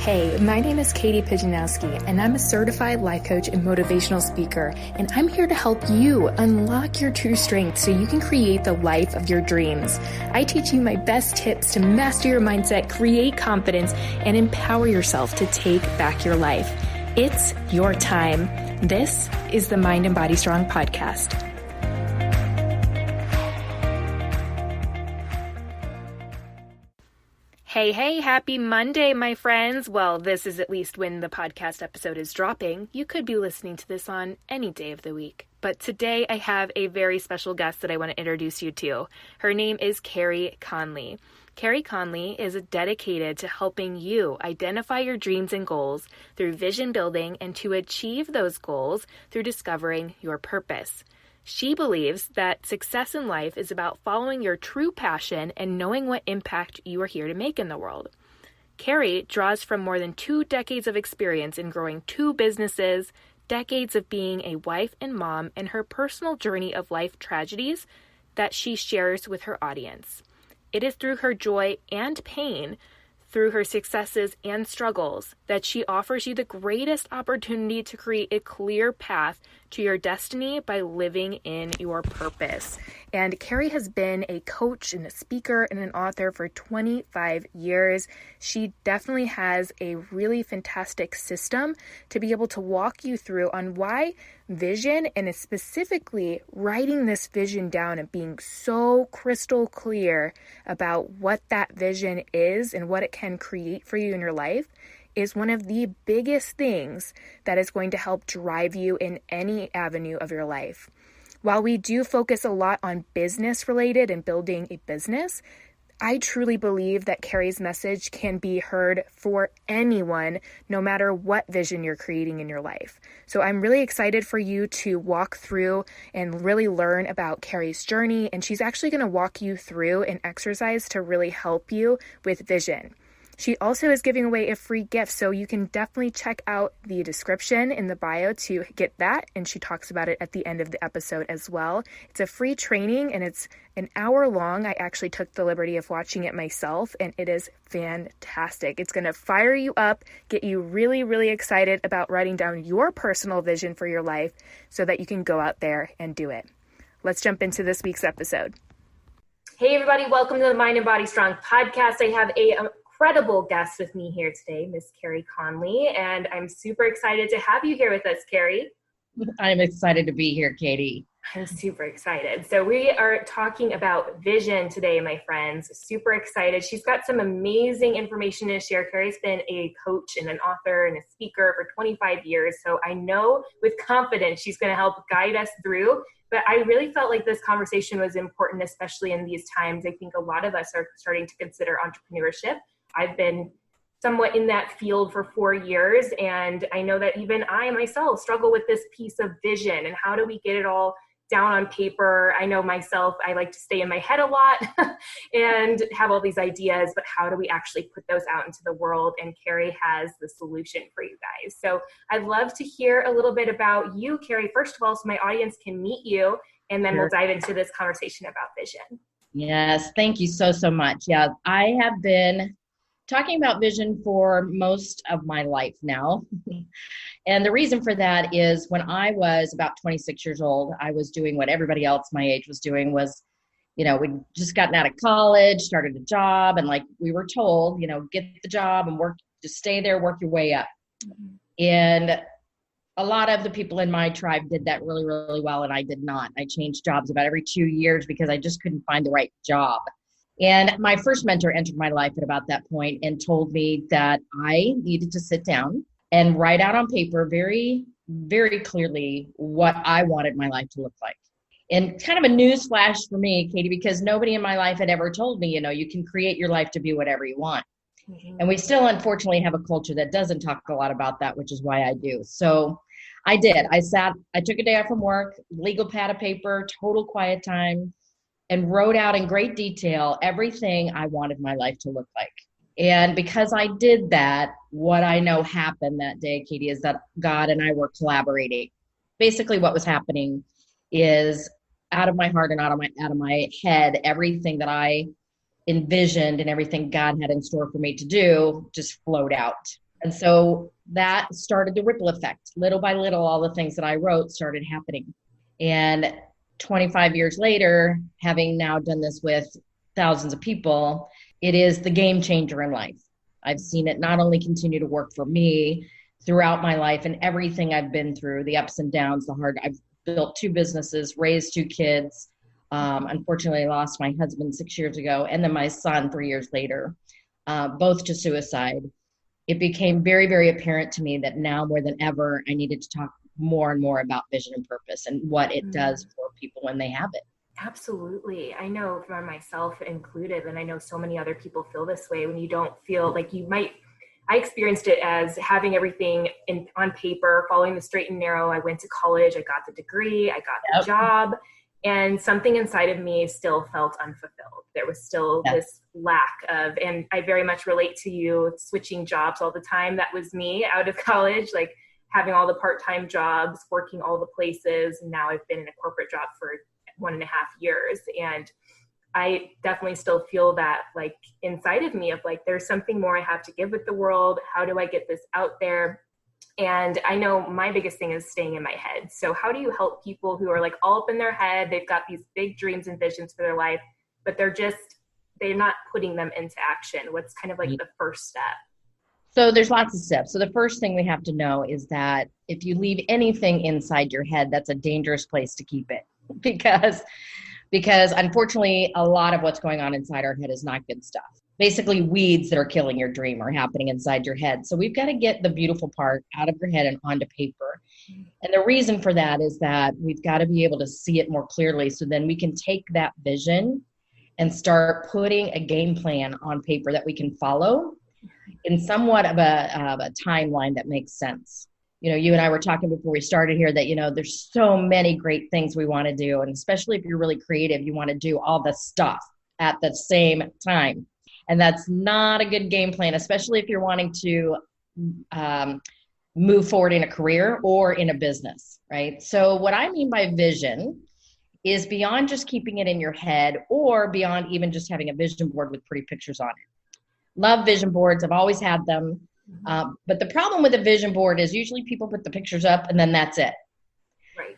Hey, my name is Katie Pijanowski, and I'm a certified life coach and motivational speaker, and I'm here to help you unlock your true strength so you can create the life of your dreams. I teach you my best tips to master your mindset, create confidence, and empower yourself to take back your life. It's your time. This is the Mind and Body Strong podcast. Hey, happy Monday, my friends. Well, this is at least when the podcast episode is dropping. You could be listening to this on any day of the week. But today I have a very special guest that I want to introduce you to. Her name is Carey Conley. Carey Conley is dedicated to helping you identify your dreams and goals through vision building and to achieve those goals through discovering your purpose. She believes that success in life is about following your true passion and knowing what impact you are here to make in the world. Carey draws from more than 2 decades of experience in growing 2 businesses, decades of being a wife and mom, and her personal journey of life tragedies that she shares with her audience. It is through her joy and pain, through her successes and struggles, that she offers you the greatest opportunity to create a clear path to your destiny by living in your purpose. And Carey has been a coach and a speaker and an author for 25 years. She definitely has a really fantastic system to be able to walk you through on why vision, and specifically writing this vision down and being so crystal clear about what that vision is and what it can create for you in your life, is one of the biggest things that is going to help drive you in any avenue of your life. While we do focus a lot on business related and building a business, I truly believe that Carey's message can be heard for anyone, no matter what vision you're creating in your life. So I'm really excited for you to walk through and really learn about Carey's journey. And she's actually going to walk you through an exercise to really help you with vision. She also is giving away a free gift, so you can definitely check out the description in the bio to get that, and she talks about it at the end of the episode as well. It's a free training, and it's an hour long. I actually took the liberty of watching it myself, and it is fantastic. It's going to fire you up, get you really, really excited about writing down your personal vision for your life so that you can go out there and do it. Let's jump into this week's episode. Hey, everybody. Welcome to the Mind and Body Strong podcast. I have a incredible guest with me here today, Miss Carey Conley, and I'm super excited to have you here with us, Carey. I'm excited to be here, Katie. I'm super excited. So we are talking about vision today, my friends. Super excited. She's got some amazing information to share. Carey's been a coach and an author and a speaker for 25 years, so I know with confidence she's going to help guide us through. But I really felt like this conversation was important, especially in these times. I think a lot of us are starting to consider entrepreneurship. I've been somewhat in that field for 4 years, and I know that even I myself struggle with this piece of vision and how do we get it all down on paper. I know myself, I like to stay in my head a lot and have all these ideas, but how do we actually put those out into the world? And Carey has the solution for you guys. So I'd love to hear a little bit about you, Carey, first of all, so my audience can meet you, and then We'll dive into this conversation about vision. Yes, thank you so much. Yeah, I have been talking about vision for most of my life now. And the reason for that is when I was about 26 years old, I was doing what everybody else my age was doing was, we'd just gotten out of college, started a job, and like we were told, get the job and work, just stay there, work your way up. Mm-hmm. And a lot of the people in my tribe did that really, really well, and I did not. I changed jobs about every 2 years because I just couldn't find the right job. And my first mentor entered my life at about that point and told me that I needed to sit down and write out on paper very, very clearly what I wanted my life to look like. And kind of a news flash for me, Katie, because nobody in my life had ever told me, you can create your life to be whatever you want. Mm-hmm. And we still, unfortunately, have a culture that doesn't talk a lot about that, which is why I do. So I did. I took a day off from work, legal pad of paper, total quiet time, and wrote out in great detail everything I wanted my life to look like. And because I did that, what I know happened that day, Katie, is that God and I were collaborating. Basically what was happening is out of my heart and out of my head, everything that I envisioned and everything God had in store for me to do just flowed out. And so that started the ripple effect. Little by little, all the things that I wrote started happening. And 25 years later, having now done this with thousands of people, it is the game changer in life. I've seen it not only continue to work for me throughout my life and everything I've been through, the ups and downs, I've built 2 businesses, raised 2 kids. Unfortunately, I lost my husband 6 years ago, and then my son 3 years later, both to suicide. It became very, very apparent to me that now more than ever, I needed to talk more and more about vision and purpose and what it does for people when they have it. Absolutely. I know for myself included, and I know so many other people feel this way when you don't feel like you might. I experienced it as having everything on paper, following the straight and narrow. I went to college, I got the degree, I got the job, and something inside of me still felt unfulfilled. There was still this lack of, and I very much relate to you switching jobs all the time. That was me out of college, like having all the part-time jobs, working all the places. And now I've been in a corporate job for 1.5 years. And I definitely still feel that like inside of me of like, there's something more I have to give with the world. How do I get this out there? And I know my biggest thing is staying in my head. So how do you help people who are like all up in their head? They've got these big dreams and visions for their life, but they're not putting them into action. What's kind of like the first step? So there's lots of steps. So the first thing we have to know is that if you leave anything inside your head, that's a dangerous place to keep it because unfortunately, a lot of what's going on inside our head is not good stuff. Basically, weeds that are killing your dream are happening inside your head. So we've got to get the beautiful part out of your head and onto paper. And the reason for that is that we've got to be able to see it more clearly. So then we can take that vision and start putting a game plan on paper that we can follow in somewhat of a timeline that makes sense. You know, you and I were talking before we started here that, you know, there's so many great things we want to do. And especially if you're really creative, you want to do all the stuff at the same time. And that's not a good game plan, especially if you're wanting to move forward in a career or in a business, right? So what I mean by vision is beyond just keeping it in your head or beyond even just having a vision board with pretty pictures on it. Love vision boards. I've always had them. But the problem with a vision board is usually people put the pictures up and then that's it. Right.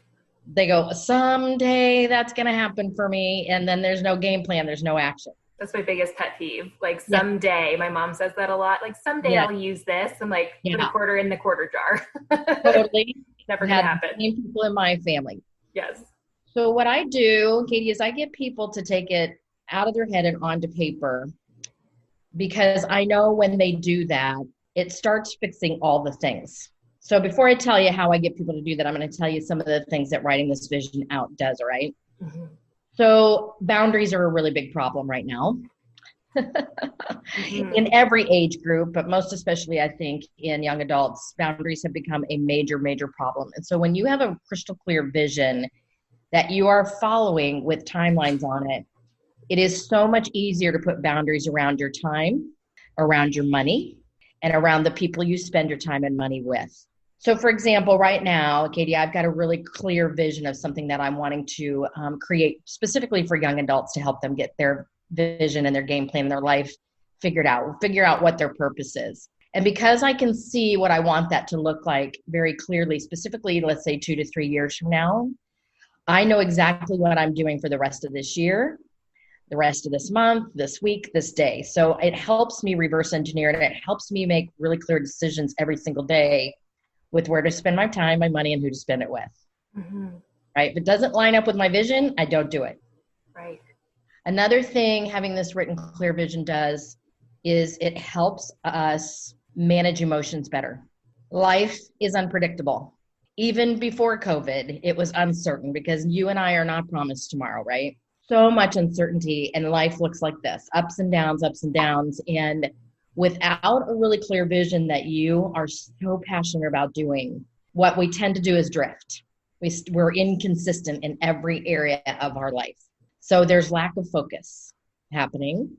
They go, someday that's going to happen for me. And then there's no game plan. There's no action. That's my biggest pet peeve. Like someday, my mom says that a lot. Like someday I'll use this. I'm like, put a quarter in the quarter jar. Totally. Never going to happen. Same people in my family. Yes. So what I do, Katie, is I get people to take it out of their head and onto paper because I know when they do that, it starts fixing all the things. So before I tell you how I get people to do that, I'm going to tell you some of the things that writing this vision out does, all right? Mm-hmm. So boundaries are a really big problem right now in every age group, but most especially, I think, in young adults, boundaries have become a major, major problem. And so when you have a crystal clear vision that you are following with timelines on it, it is so much easier to put boundaries around your time, around your money, and around the people you spend your time and money with. So for example, right now, Katie, I've got a really clear vision of something that I'm wanting to create specifically for young adults to help them get their vision and their game plan, their life figure out what their purpose is. And because I can see what I want that to look like very clearly, specifically, let's say 2 to 3 years from now, I know exactly what I'm doing for the rest of this year, the rest of this month, this week, this day. So it helps me reverse engineer it. It helps me make really clear decisions every single day with where to spend my time, my money, and who to spend it with. Mm-hmm. Right? If it doesn't line up with my vision, I don't do it. Right. Another thing having this written clear vision does is it helps us manage emotions better. Life is unpredictable. Even before COVID, it was uncertain because you and I are not promised tomorrow, right? So much uncertainty, and life looks like this, ups and downs. And without a really clear vision that you are so passionate about doing, what we tend to do is drift. We're inconsistent in every area of our life. So there's lack of focus happening,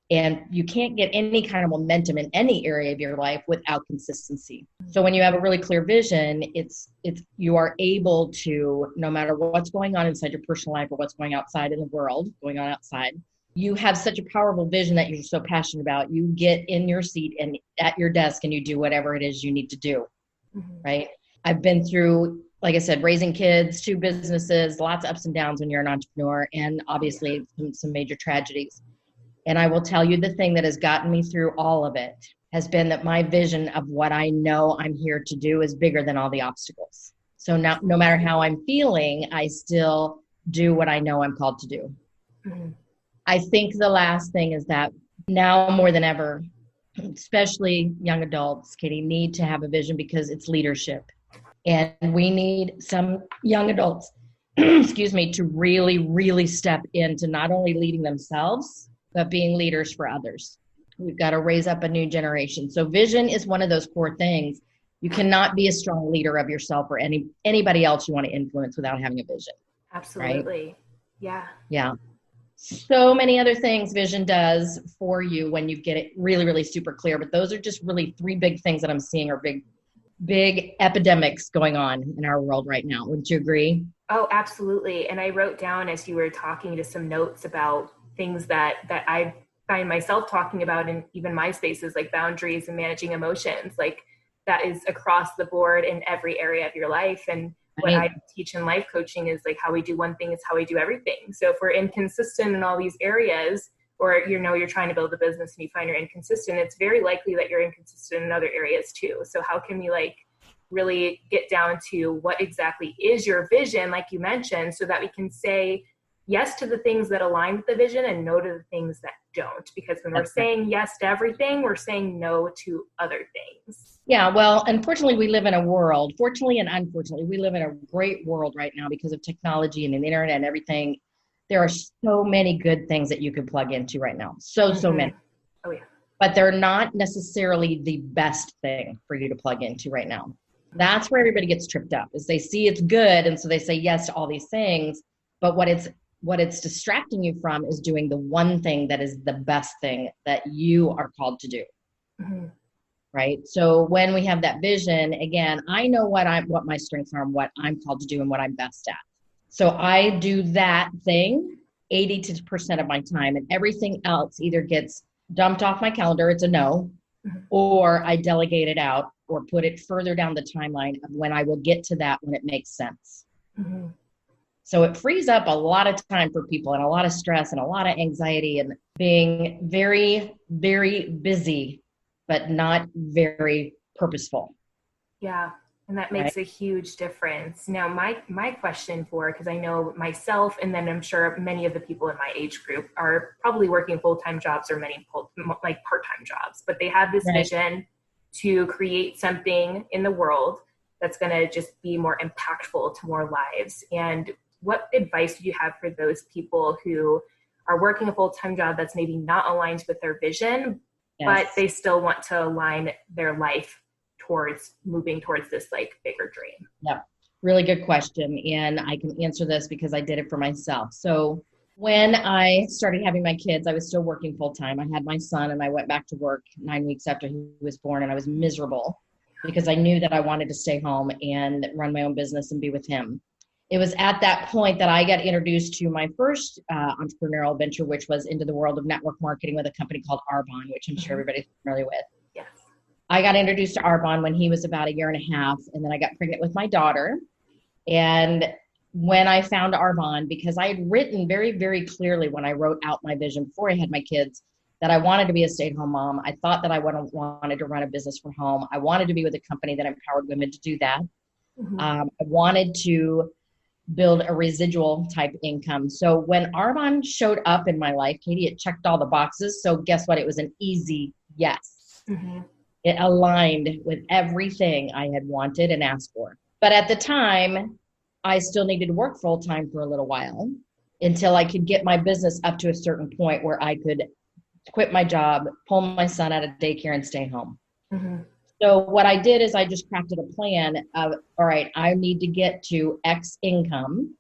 and you can't get any kind of momentum in any area of your life without consistency. So when you have a really clear vision, you are able to, no matter what's going on inside your personal life or what's going outside in the world, you have such a powerful vision that you're so passionate about. You get in your seat and at your desk and you do whatever it is you need to do, right? I've been through, like I said, raising kids, 2 businesses, lots of ups and downs when you're an entrepreneur, and obviously some major tragedies. And I will tell you, the thing that has gotten me through all of it has been that my vision of what I know I'm here to do is bigger than all the obstacles. So now, no matter how I'm feeling, I still do what I know I'm called to do. I think the last thing is that now more than ever, especially young adults, Katie, need to have a vision because it's leadership. And we need some young adults, excuse me, to really, really step into not only leading themselves, but being leaders for others. We've got to raise up a new generation. So vision is one of those core things. You cannot be a strong leader of yourself or anybody else you want to influence without having a vision. Absolutely. Right? Yeah. So many other things vision does for you when you get it really, really super clear. But those are just really 3 big things that I'm seeing are big epidemics going on in our world right now. Wouldn't you agree? Oh, absolutely. And I wrote down as you were talking just some notes about things that I find myself talking about in even my spaces, like boundaries and managing emotions. Like that is across the board in every area of your life. And what I teach in life coaching is like how we do one thing is how we do everything. So if we're inconsistent in all these areas, or you're trying to build a business and you find you're inconsistent, it's very likely that you're inconsistent in other areas too. So how can we like really get down to what exactly is your vision, like you mentioned, so that we can say yes to the things that align with the vision and no to the things that don't? Because when we're saying yes to everything, we're saying no to other things. Yeah, well, unfortunately, we live in a world, fortunately and unfortunately, we live in a great world right now because of technology and the internet and everything. There are so many good things that you could plug into right now. So many. Oh, yeah. But they're not necessarily the best thing for you to plug into right now. That's where everybody gets tripped up, is they see it's good. And so they say yes to all these things. But what it's distracting you from is doing the one thing that is the best thing that you are called to do. Right? So when we have that vision, again, I know what my strengths are and what I'm called to do and what I'm best at. So I do that thing 80% of my time, and everything else either gets dumped off my calendar, it's a no, or I delegate it out or put it further down the timeline of when I will get to that when it makes sense. So it frees up a lot of time for people and a lot of stress and a lot of anxiety and being very, very busy, but not very purposeful. Yeah. And that makes a huge difference. Now, my question because I know myself, and then I'm sure many of the people in my age group are probably working full-time jobs or many like part-time jobs, but they have this vision to create something in the world that's going to just be more impactful to more lives. And what advice do you have for those people who are working a full-time job that's maybe not aligned with their vision, but they still want to align their life towards moving towards this like bigger dream? Yeah, really good question. And I can answer this because I did it for myself. So when I started having my kids, I was still working full time. I had my son and I went back to work 9 weeks after he was born, and I was miserable because I knew that I wanted to stay home and run my own business and be with him. It was at that point that I got introduced to my first entrepreneurial venture, which was into the world of network marketing with a company called Arbonne, which I'm sure everybody's familiar with. Yes. I got introduced to Arbonne when he was about 1.5 years, and then I got pregnant with my daughter. And when I found Arbonne, because I had written very, very clearly when I wrote out my vision before I had my kids, that I wanted to be a stay-at-home mom. I thought that I wanted to run a business from home. I wanted to be with a company that empowered women to do that. I wanted to build a residual type income. So when Arbonne showed up in my life, Katie, it checked all the boxes. So guess what? It was an easy yes. It aligned with everything I had wanted and asked for. But at the time, I still needed to work full time for a little while until I could get my business up to a certain point where I could quit my job, pull my son out of daycare, and stay home. So what I did is I just crafted a plan of, all right, I need to get to X income.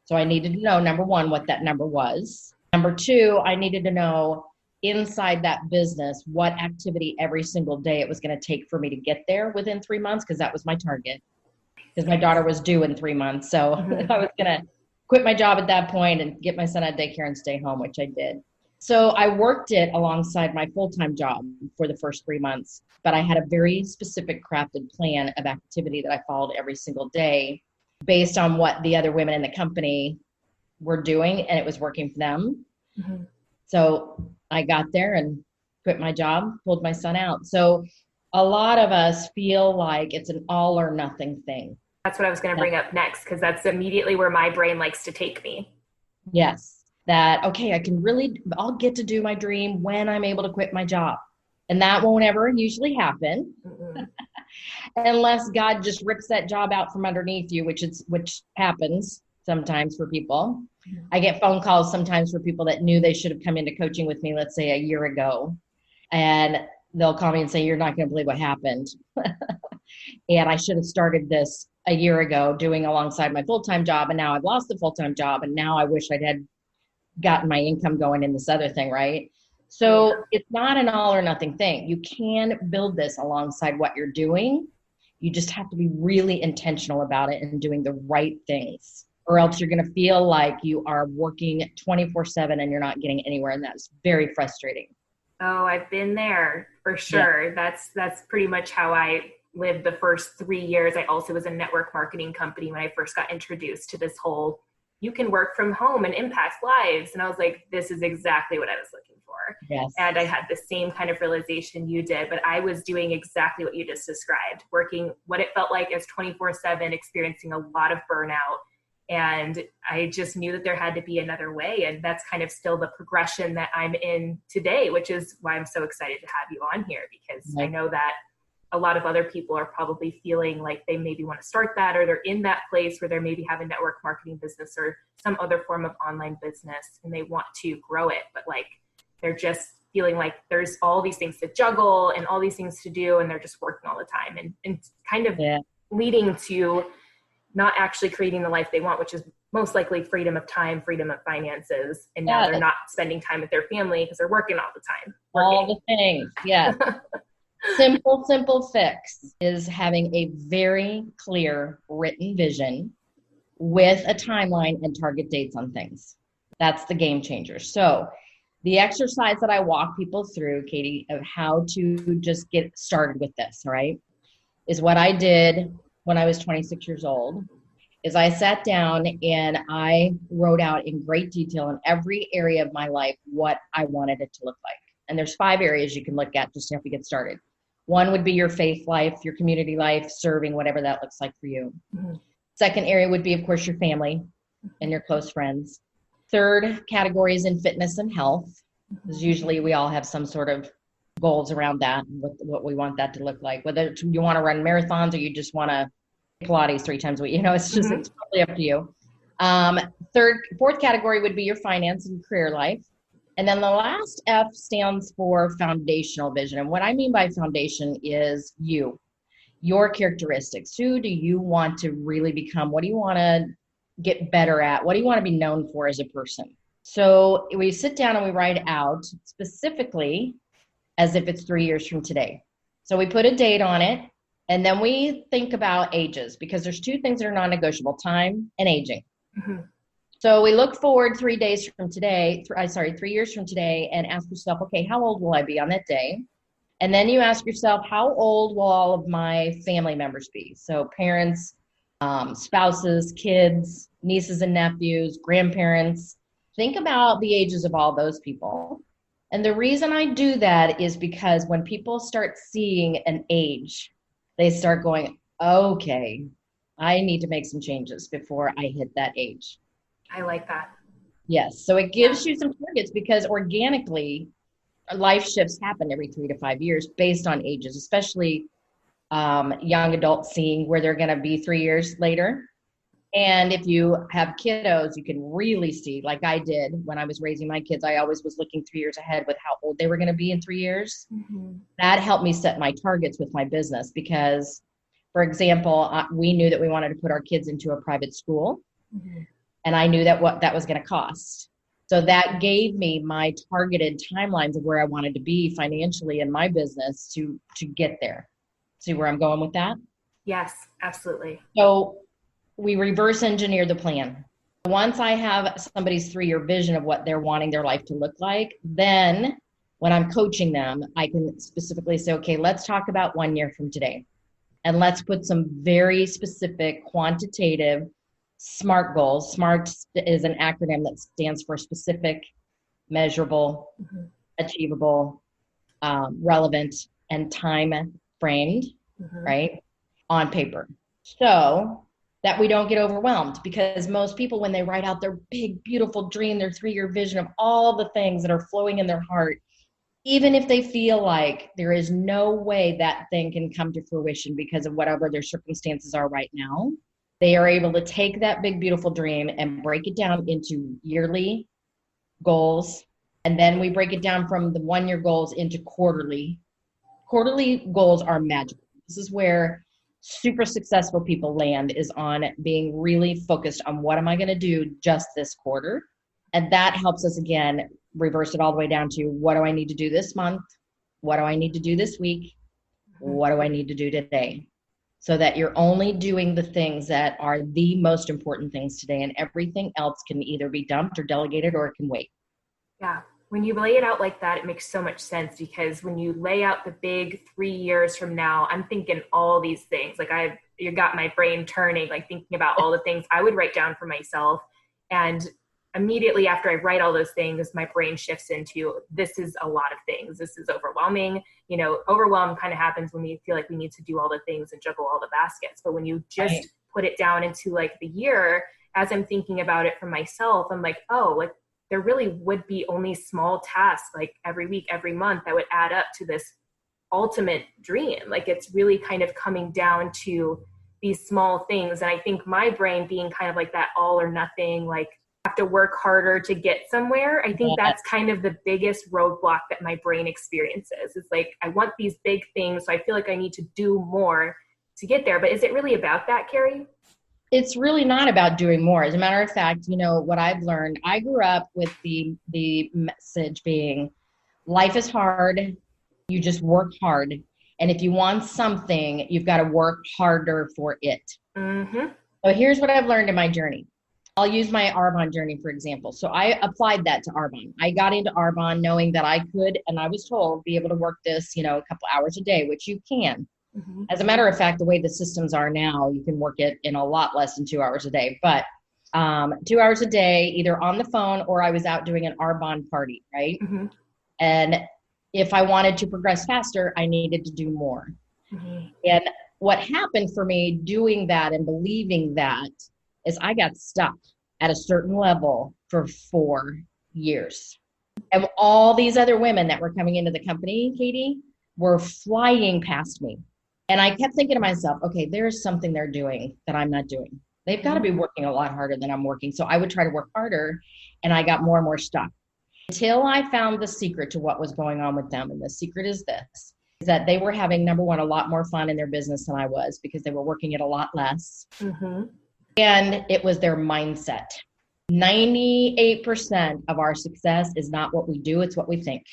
So I needed to know, number one, what that number was. Number two, I needed to know inside that business what activity every single day it was going to take for me to get there within 3 months, because that was my target. Because my daughter was due in 3 months. So I was going to quit my job at that point and get my son out of daycare and stay home, which I did. So I worked it alongside my full-time job for the first 3 months, but I had a very specific crafted plan of activity that I followed every single day based on what the other women in the company were doing, and it was working for them. Mm-hmm. So I got there and quit my job, pulled my son out. So a lot of us feel like it's an all or nothing thing. That's what I was going to bring up next, because that's immediately where my brain likes to take me. Yes. That, okay, I'll get to do my dream when I'm able to quit my job. And that won't ever usually happen unless God just rips that job out from underneath you, which happens sometimes for people. I get phone calls sometimes for people that knew they should have come into coaching with me, let's say a year ago, and they'll call me and say, you're not going to believe what happened. And I should have started this a year ago doing alongside my full-time job. And now I've lost the full-time job. And now I wish I'd had gotten my income going in this other thing, right? So it's not an all or nothing thing. You can build this alongside what you're doing. You just have to be really intentional about it and doing the right things, or else you're going to feel like you are working 24/7 and you're not getting anywhere. And that's very frustrating. Oh, I've been there for sure. Yeah. That's pretty much how I lived the first 3 years. I also was a network marketing company when I first got introduced to this whole, you can work from home and impact lives. And I was like, this is exactly what I was looking for. Yes. And I had the same kind of realization you did, but I was doing exactly what you just described, working what it felt like as 24/7, experiencing a lot of burnout. And I just knew that there had to be another way. And that's kind of still the progression that I'm in today, which is why I'm so excited to have you on here, because I know that a lot of other people are probably feeling like they maybe want to start that, or they're in that place where they maybe have a network marketing business or some other form of online business and they want to grow it, but like they're just feeling like there's all these things to juggle and all these things to do, and they're just working all the time and kind of leading to not actually creating the life they want, which is most likely freedom of time, freedom of finances. And now they're not spending time with their family because they're working all the time. All the things, yes. Simple fix is having a very clear written vision with a timeline and target dates on things. That's the game changer. So the exercise that I walk people through, Katie, of how to just get started with this, right, is what I did when I was 26 years old. Is I sat down and I wrote out in great detail in every area of my life what I wanted it to look like. And there's 5 areas you can look at just to help you get started. One would be your faith life, your community life, serving, whatever that looks like for you. Mm-hmm. Second area would be, of course, your family and your close friends. Third category is in fitness and health, because usually we all have some sort of goals around that, what we want that to look like. Whether you want to run marathons or you just want to Pilates 3 times a week, it's just it's totally up to you. Fourth category would be your finance and career life. And then the last F stands for foundational vision. And what I mean by foundation is your characteristics. Who do you want to really become? What do you want to get better at? What do you want to be known for as a person? So we sit down and we write out specifically as if it's 3 years from today. So we put a date on it, and then we think about ages, because there's 2 things that are non-negotiable: time and aging. Mm-hmm. So we look forward 3 years from today, and ask yourself, okay, how old will I be on that day? And then you ask yourself, how old will all of my family members be? So parents, spouses, kids, nieces and nephews, grandparents. Think about the ages of all those people. And the reason I do that is because when people start seeing an age, they start going, okay, I need to make some changes before I hit that age. I like that. Yes. So it gives you some targets, because organically life shifts happen every 3 to 5 years based on ages, especially young adults seeing where they're going to be 3 years later. And if you have kiddos, you can really see, like I did when I was raising my kids, I always was looking 3 years ahead with how old they were going to be in 3 years. Mm-hmm. That helped me set my targets with my business, because, for example, we knew that we wanted to put our kids into a private school. Mm-hmm. And I knew that what that was going to cost. So that gave me my targeted timelines of where I wanted to be financially in my business to get there. See where I'm going with that? Yes, absolutely. So we reverse engineer the plan. Once I have somebody's 3-year vision of what they're wanting their life to look like, then when I'm coaching them, I can specifically say, okay, let's talk about 1 year from today. And let's put some very specific quantitative SMART goals. SMART is an acronym that stands for specific, measurable, achievable, relevant, and time framed, right, on paper. So that we don't get overwhelmed, because most people, when they write out their big, beautiful dream, their 3-year vision of all the things that are flowing in their heart, even if they feel like there is no way that thing can come to fruition because of whatever their circumstances are right now, they are able to take that big, beautiful dream and break it down into yearly goals. And then we break it down from the 1-year goals into quarterly. Quarterly goals are magical. This is where super successful people land, is on being really focused on what am I going to do just this quarter. And that helps us, again, reverse it all the way down to what do I need to do this month? What do I need to do this week? What do I need to do today? So that you're only doing the things that are the most important things today, and everything else can either be dumped or delegated, or it can wait. Yeah. When you lay it out like that, it makes so much sense, because when you lay out the big 3 years from now, I'm thinking all these things. Like you got my brain turning, like thinking about all the things I would write down for myself. And immediately after I write all those things, my brain shifts into, this is a lot of things. This is overwhelming. Overwhelm kind of happens when we feel like we need to do all the things and juggle all the baskets. But when you just put it down into like the year, as I'm thinking about it for myself, I'm like, oh, like there really would be only small tasks, like every week, every month, that would add up to this ultimate dream. Like it's really kind of coming down to these small things. And I think my brain being kind of like that all or nothing, like have to work harder to get somewhere. I think that's kind of the biggest roadblock that my brain experiences. It's like, I want these big things, so I feel like I need to do more to get there. But is it really about that, Carey? It's really not about doing more. As a matter of fact, what I've learned, I grew up with the message being, life is hard. You just work hard. And if you want something, you've got to work harder for it. So here's what I've learned in my journey. I'll use my Arbonne journey, for example. So I applied that to Arbonne. I got into Arbonne knowing that I could, and I was told, be able to work this, a couple hours a day, which you can. As a matter of fact, the way the systems are now, you can work it in a lot less than 2 hours a day. But 2 hours a day, either on the phone or I was out doing an Arbonne party, right? And if I wanted to progress faster, I needed to do more. And what happened for me doing that and believing that is I got stuck at a certain level for 4 years. And all these other women that were coming into the company, Katie, were flying past me. And I kept thinking to myself, okay, there's something they're doing that I'm not doing. They've got to be working a lot harder than I'm working. So I would try to work harder, and I got more and more stuck until I found the secret to what was going on with them. And the secret is this, is that they were having, number one, a lot more fun in their business than I was, because they were working it a lot less. And it was their mindset. 98% of our success is not what we do, it's what we think.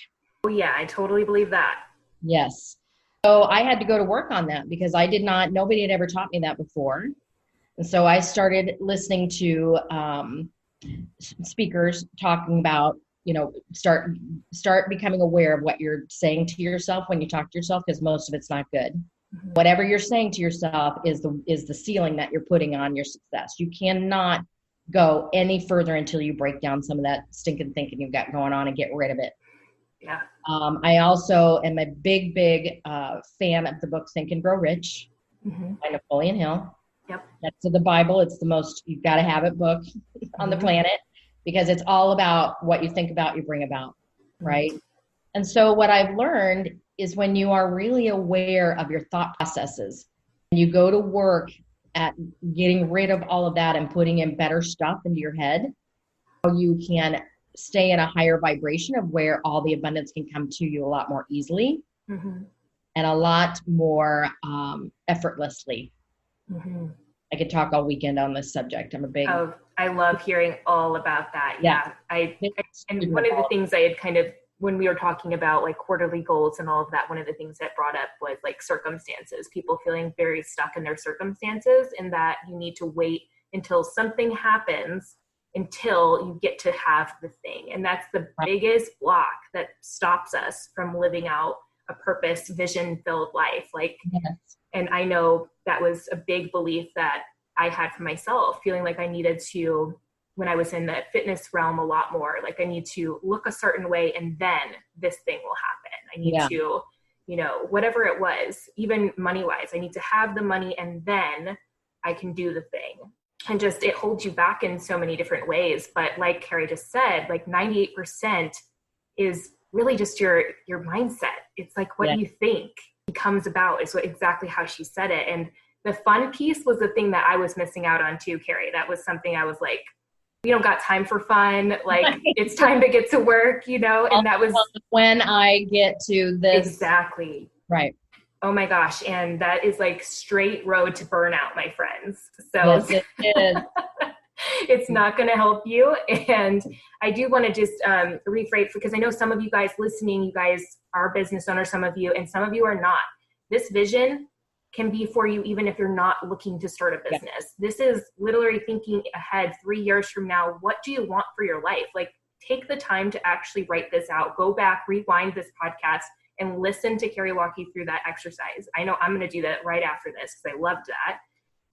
Oh yeah, I totally believe that. Yes. So I had to go to work on that, because nobody had ever taught me that before. And so I started listening to speakers talking about, start becoming aware of what you're saying to yourself when you talk to yourself, because most of it's not good. Whatever you're saying to yourself is the ceiling that you're putting on your success. You cannot go any further until you break down some of that stinking thinking you've got going on and get rid of it. Yeah. I also am a big fan of the book Think and Grow Rich by Napoleon Hill. Yep. That's the Bible. It's the most you've got to have it book on the planet, because it's all about what you think about, you bring about, right? And so what I've learned is when you are really aware of your thought processes, and you go to work at getting rid of all of that and putting in better stuff into your head, you can stay in a higher vibration of where all the abundance can come to you a lot more easily and a lot more effortly. I could talk all weekend on this subject. I'm a big... Oh, I love hearing all about that. Yeah. And one of the things I had kind of, when we were talking about like quarterly goals and all of that, one of the things that brought up was like circumstances, people feeling very stuck in their circumstances, and that you need to wait until something happens until you get to have the thing. And that's the biggest block that stops us from living out a purpose, vision-filled life. Like, yes. And I know that was a big belief that I had for myself, feeling like I needed to, when I was in the fitness realm a lot more, like I need to look a certain way and then this thing will happen. I need to, you know, whatever it was, even money-wise, I need to have the money and then I can do the thing. And just, it holds you back in so many different ways. But like Carey just said, like 98% is really just your mindset. It's like what you think becomes about is what exactly how she said it. And the fun piece was the thing that I was missing out on too, Carey. That was something I was like, we don't got time for fun. Like it's time to get to work, you know? And that was when I get to this. Exactly. Right. Oh my gosh. And that is like straight road to burnout, my friends. So yes, it is. It's not going to help you. And I do want to just rephrase, because I know some of you guys listening, you guys are business owners, some of you, and some of you are not. This vision can be for you even if you're not looking to start a business. This is literally thinking ahead 3 years from now. What do you want for your life? Like, take the time to actually write this out. Go back, rewind this podcast, and listen to Carey walk you through that exercise. I know I'm going to do that right after this because I loved that.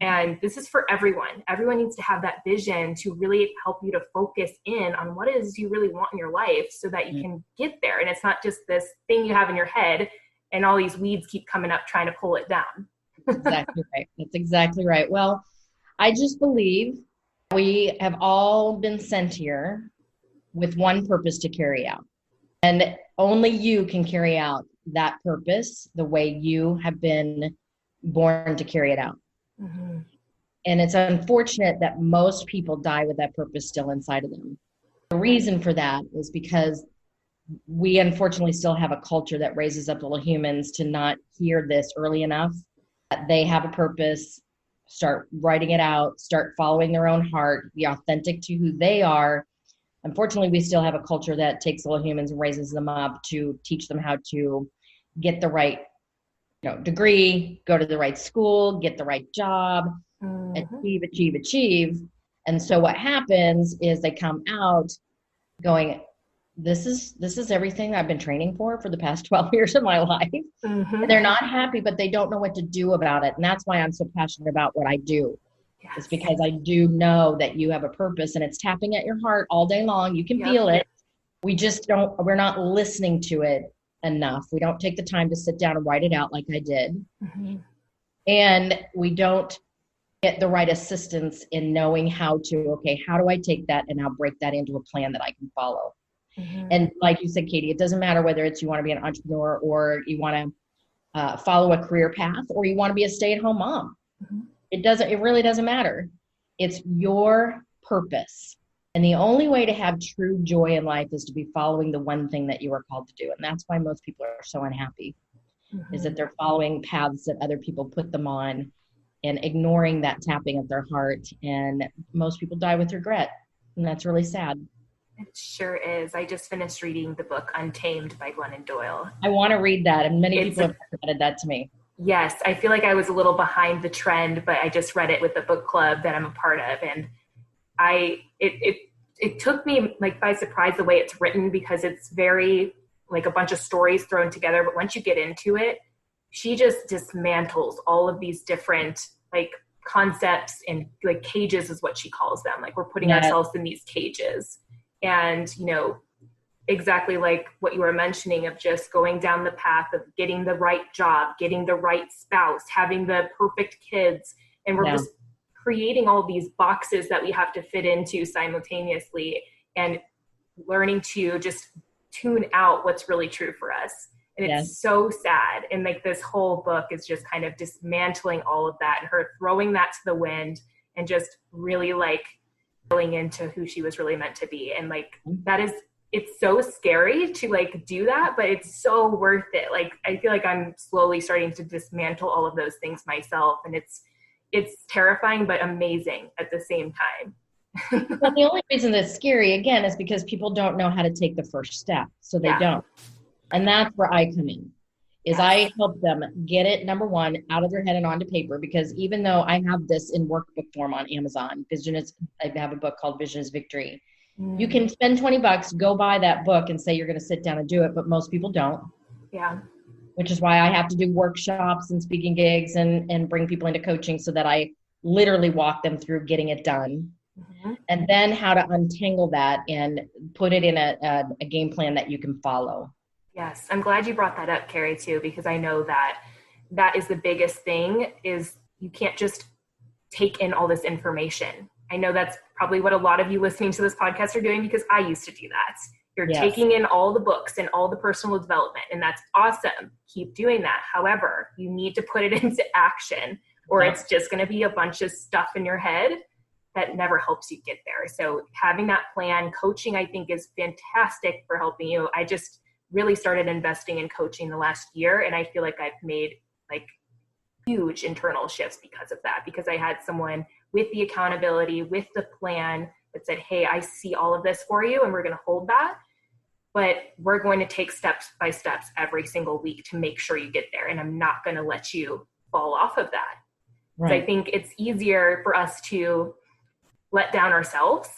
And this is for everyone. Everyone needs to have that vision to really help you to focus in on what it is you really want in your life so that you can get there. And it's not just this thing you have in your head and all these weeds keep coming up trying to pull it down. Exactly right. That's exactly right. Well, I just believe we have all been sent here with one purpose to carry out. And only you can carry out that purpose the way you have been born to carry it out. Mm-hmm. And it's unfortunate that most people die with that purpose still inside of them. The reason for that is because we unfortunately still have a culture that raises up little humans to not hear this early enough. That they have a purpose, start writing it out, start following their own heart, be authentic to who they are. Unfortunately, we still have a culture that takes little humans and raises them up to teach them how to get the right degree, go to the right school, get the right job, achieve. And so what happens is they come out going, this is everything I've been training for the past 12 years of my life. Mm-hmm. And they're not happy, but they don't know what to do about it. And that's why I'm so passionate about what I do. Yes. It's because I do know that you have a purpose and it's tapping at your heart all day long. You can feel it. We're not listening to it enough. We don't take the time to sit down and write it out like I did. Mm-hmm. And we don't get the right assistance in knowing how do I take that and now break that into a plan that I can follow. Mm-hmm. And like you said, Katie, it doesn't matter whether it's you want to be an entrepreneur or you want to follow a career path or you want to be a stay-at-home mom. Mm-hmm. It really doesn't matter. It's your purpose. And the only way to have true joy in life is to be following the one thing that you are called to do. And that's why most people are so unhappy, is that they're following paths that other people put them on and ignoring that tapping at their heart. And most people die with regret. And that's really sad. It sure is. I just finished reading the book Untamed by Glennon Doyle. I want to read that. And many people have recommended that to me. Yes. I feel like I was a little behind the trend, but I just read it with the book club that I'm a part of. And it took me like by surprise the way it's written, because it's very like a bunch of stories thrown together. But once you get into it, she just dismantles all of these different like concepts and like cages is what she calls them. Like we're putting ourselves in these cages. And, exactly like what you were mentioning of just going down the path of getting the right job, getting the right spouse, having the perfect kids. And we're just creating all these boxes that we have to fit into simultaneously and learning to just tune out what's really true for us. And it's so sad. And like this whole book is just kind of dismantling all of that and her throwing that to the wind and just really like going into who she was really meant to be. And like, it's so scary to like do that, but it's so worth it. Like, I feel like I'm slowly starting to dismantle all of those things myself. And it's terrifying, but amazing at the same time. Well, the only reason that's scary, again, is because people don't know how to take the first step. So they don't. And that's where I come in. is Yes. I help them get it, number one, out of their head and onto paper, because even though I have this in workbook form on Amazon, I have a book called Vision is Victory. You can spend $20, go buy that book and say you're going to sit down and do it, but most people don't. Yeah. Which is why I have to do workshops and speaking gigs and bring people into coaching so that I literally walk them through getting it done. Mm-hmm. And then how to untangle that and put it in a game plan that you can follow. Yes. I'm glad you brought that up, Carey, too, because I know that is the biggest thing is you can't just take in all this information. I know that's probably what a lot of you listening to this podcast are doing, because I used to do that. You're taking in all the books and all the personal development, and that's awesome. Keep doing that. However, you need to put it into action, or it's just going to be a bunch of stuff in your head that never helps you get there. So having that plan, coaching, I think is fantastic for helping you. I just really started investing in coaching the last year, and I feel like I've made like huge internal shifts because of that, because I had someone with the accountability, with the plan that said, hey, I see all of this for you and we're going to hold that, but we're going to take steps by steps every single week to make sure you get there. And I'm not going to let you fall off of that. Right. So I think it's easier for us to let down ourselves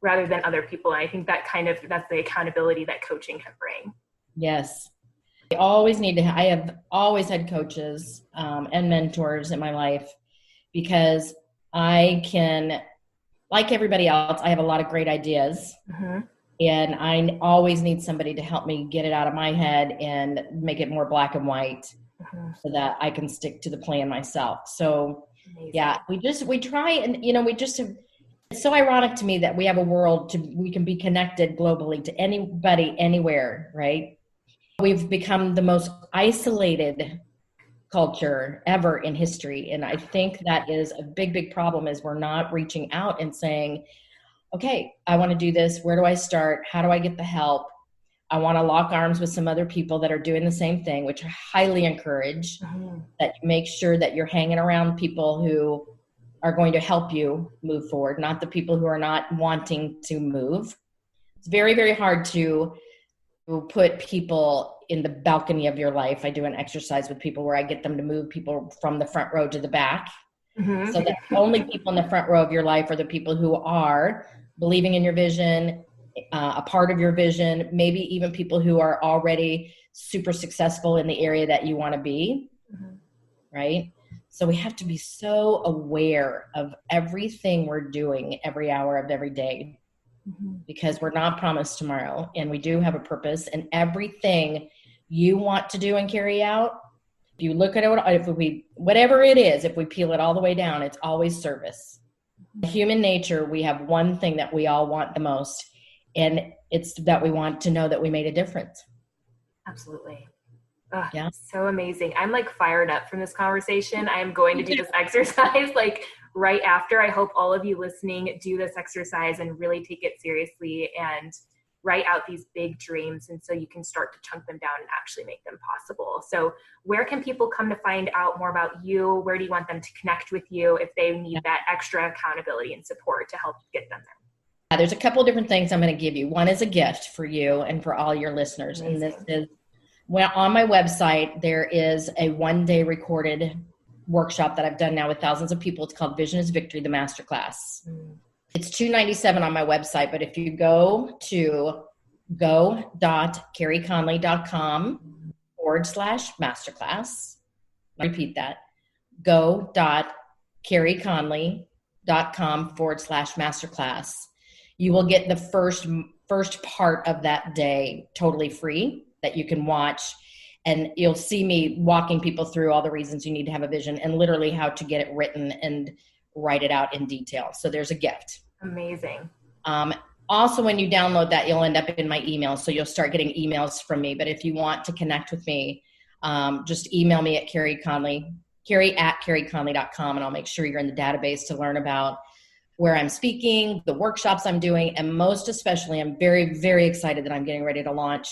rather than other people. And I think that's the accountability that coaching can bring. Yes. I have always had coaches and mentors in my life, because I can, like everybody else, I have a lot of great ideas. Mm-hmm. And I always need somebody to help me get it out of my head and make it more black and white, mm-hmm. so that I can stick to the plan myself. So amazing. Yeah, we try, and it's so ironic to me that we have a world we can be connected globally to anybody, anywhere, right? We've become the most isolated culture ever in history. And I think that is a big, big problem, is we're not reaching out and saying, okay, I want to do this. Where do I start? How do I get the help? I want to lock arms with some other people that are doing the same thing, which I highly encourage, mm-hmm. that you make sure that you're hanging around people who are going to help you move forward, not the people who are not wanting to move. It's very, very hard to put people in the balcony of your life. I do an exercise with people where I get them to move people from the front row to the back. Mm-hmm. So that the only people in the front row of your life are the people who are believing in your vision, a part of your vision, maybe even people who are already super successful in the area that you want to be, mm-hmm. right? So we have to be so aware of everything we're doing every hour of every day, mm-hmm. because we're not promised tomorrow, and we do have a purpose, and everything you want to do and carry out, if you look at it, whatever it is, if we peel it all the way down, it's always service. Mm-hmm. Human nature, we have one thing that we all want the most, and it's that we want to know that we made a difference. Absolutely. Oh, yeah. So amazing. I'm like fired up from this conversation. I am going to do this exercise like right after. I hope all of you listening do this exercise and really take it seriously and write out these big dreams. And so you can start to chunk them down and actually make them possible. So where can people come to find out more about you? Where do you want them to connect with you if they need that extra accountability and support to help get them there? There's a couple of different things I'm going to give you. One is a gift for you and for all your listeners. Amazing. And this is, well, on my website, there is a one-day recorded workshop that I've done now with thousands of people. It's called Vision is Victory, the Masterclass. Mm. It's $297 on my website, but if you go to go.careyconley.com/masterclass, repeat that, go.careyconley.com/masterclass, you will get the first part of that day totally free that you can watch, and you'll see me walking people through all the reasons you need to have a vision and literally how to get it written and write it out in detail. So there's a gift. Amazing. Also, when you download that, you'll end up in my email. So you'll start getting emails from me. But if you want to connect with me, just email me at Carey at careyconley.com, and I'll make sure you're in the database to learn about where I'm speaking, the workshops I'm doing, and most especially, I'm very, very excited that I'm getting ready to launch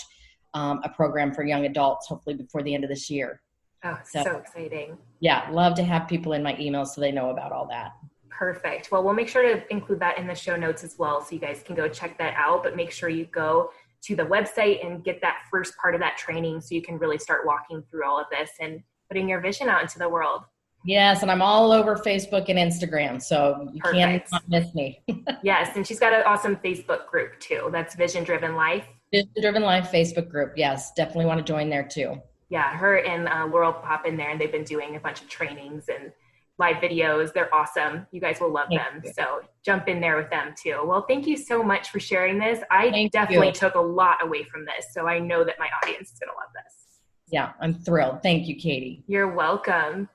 a program for young adults, hopefully before the end of this year. Oh, so exciting. Yeah, love to have people in my emails so they know about all that. Perfect. Well, we'll make sure to include that in the show notes as well, so you guys can go check that out, but make sure you go to the website and get that first part of that training so you can really start walking through all of this and putting your vision out into the world. Yes, and I'm all over Facebook and Instagram, so you can't miss me. Yes, and she's got an awesome Facebook group too. That's Vision Driven Life. Vision Driven Life Facebook group. Yes, definitely want to join there too. Yeah, her and Laurel pop in there, and they've been doing a bunch of trainings and live videos. They're awesome. You guys will love them. So jump in there with them too. Well, thank you so much for sharing this. I definitely took a lot away from this, so I know that my audience is going to love this. Yeah, I'm thrilled. Thank you, Katie. You're welcome.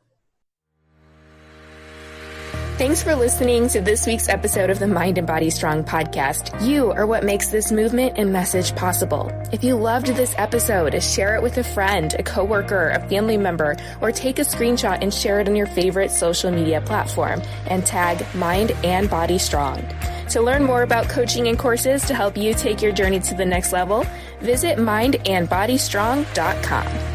Thanks for listening to this week's episode of the Mind and Body Strong podcast. You are what makes this movement and message possible. If you loved this episode, share it with a friend, a coworker, a family member, or take a screenshot and share it on your favorite social media platform and tag Mind and Body Strong. To learn more about coaching and courses to help you take your journey to the next level, visit mindandbodystrong.com.